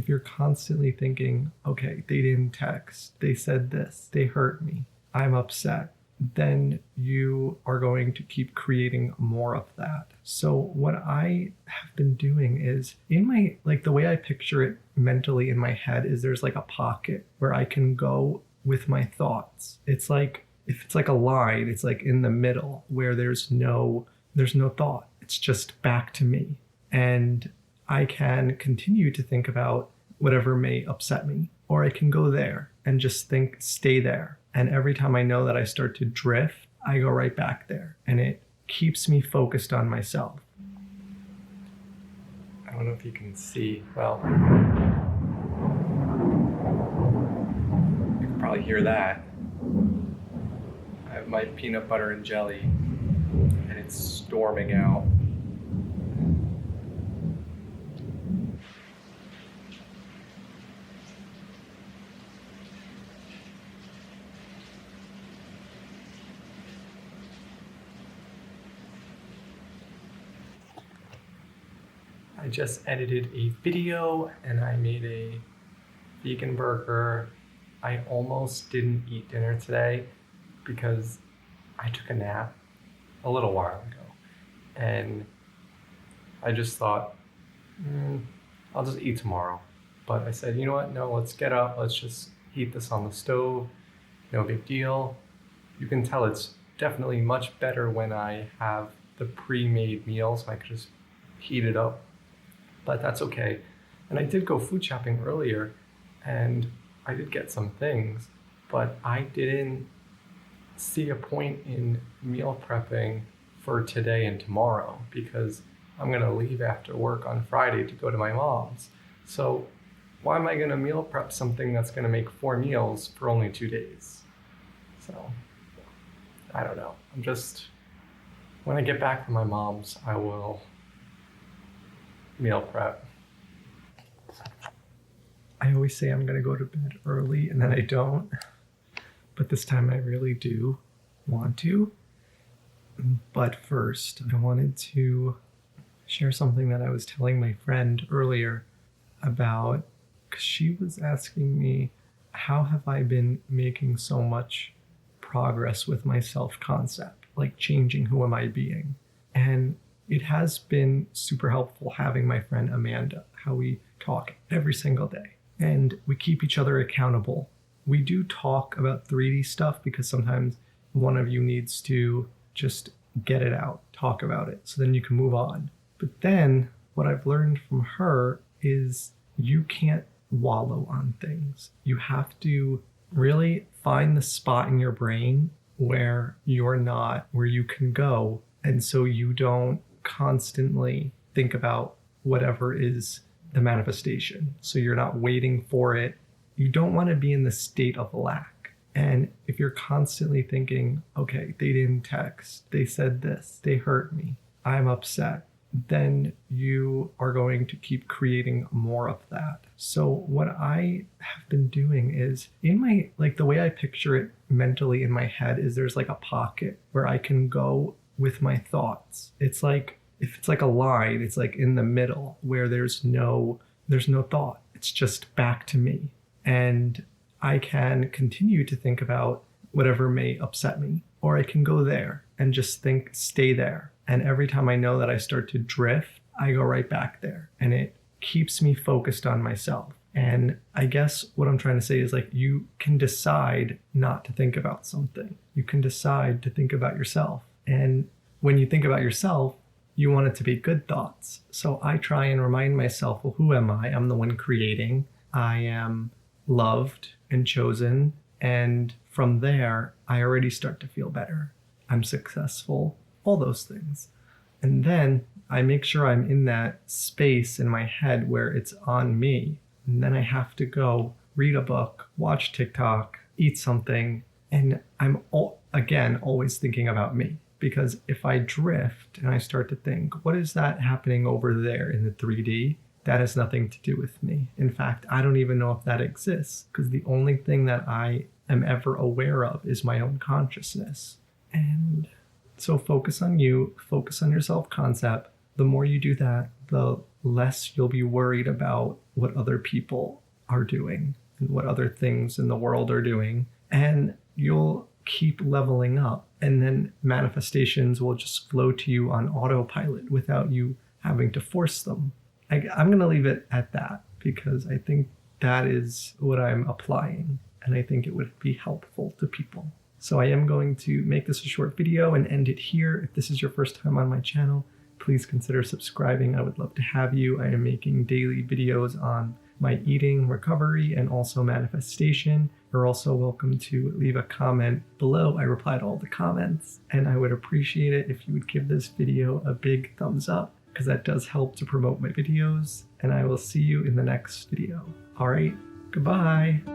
if you're constantly thinking, okay, they didn't text, they said this, they hurt me, I'm upset, then you are going to keep creating more of that. So what I have been doing is in my, like the way I picture it mentally in my head is there's like a pocket where I can go with my thoughts. It's like, if it's like a line, it's like in the middle where there's no thought. It's just back to me. And I can continue to think about whatever may upset me, or I can go there and just think, stay there. And every time I know that I start to drift, I go right back there. And it keeps me focused on myself. I don't know if you can see, well, you can probably hear that. I have my peanut butter and jelly, and it's storming out. I just edited a video and I made a vegan burger. I almost didn't eat dinner today because I took a nap a little while ago. And I just thought, I'll just eat tomorrow. But I said, you know what? No, let's get up. Let's just heat this on the stove. No big deal. You can tell it's definitely much better when I have the pre-made meal, so I could just heat it up. But that's okay. And I did go food shopping earlier and I did get some things, but I didn't see a point in meal prepping for today and tomorrow because I'm gonna leave after work on Friday to go to my mom's. So why am I gonna meal prep something that's gonna make 4 meals for only 2 days? So I don't know. When I get back from my mom's, I will meal prep. I always say I'm gonna go to bed early and then I don't, but this time I really do want to. But first, I wanted to share something that I was telling my friend earlier about, because she was asking me, how have I been making so much progress with my self-concept, like changing who am I being? And it has been super helpful having my friend Amanda, how we talk every single day and we keep each other accountable. We do talk about 3D stuff because sometimes one of you needs to just get it out, talk about it, so then you can move on. But then what I've learned from her is you can't wallow on things. You have to really find the spot in your brain where you can go, and so you don't constantly think about whatever is the manifestation. So you're not waiting for it. You don't want to be in the state of lack. And if you're constantly thinking, okay, they didn't text, they said this, they hurt me, I'm upset, then you are going to keep creating more of that. So what I have been doing is in my, like the way I picture it mentally in my head is there's like a pocket where I can go with my thoughts. It's like, if it's like a line, it's like in the middle where there's no thought. It's just back to me. And I can continue to think about whatever may upset me, or I can go there and just think, stay there. And every time I know that I start to drift, I go right back there. And it keeps me focused on myself. And I guess what I'm trying to say is, like, you can decide not to think about something. You can decide to think about yourself. And when you think about yourself, you want it to be good thoughts. So I try and remind myself, well, who am I? I'm the one creating. I am loved and chosen. And from there, I already start to feel better. I'm successful, all those things. And then I make sure I'm in that space in my head where it's on me. And then I have to go read a book, watch TikTok, eat something. And I'm always thinking about me. Because if I drift and I start to think, what is that happening over there in the 3D? That has nothing to do with me. In fact, I don't even know if that exists, because the only thing that I am ever aware of is my own consciousness. And so focus on you, focus on your self-concept. The more you do that, the less you'll be worried about what other people are doing and what other things in the world are doing. And you'll keep leveling up. And then manifestations will just flow to you on autopilot without you having to force them. I'm going to leave it at that because I think that is what I'm applying. And I think it would be helpful to people. So I am going to make this a short video and end it here. If this is your first time on my channel, please consider subscribing. I would love to have you. I am making daily videos on my eating, recovery, and also manifestation. You're also welcome to leave a comment below. I reply to all the comments, and I would appreciate it if you would give this video a big thumbs up because that does help to promote my videos, and I will see you in the next video. All right, goodbye.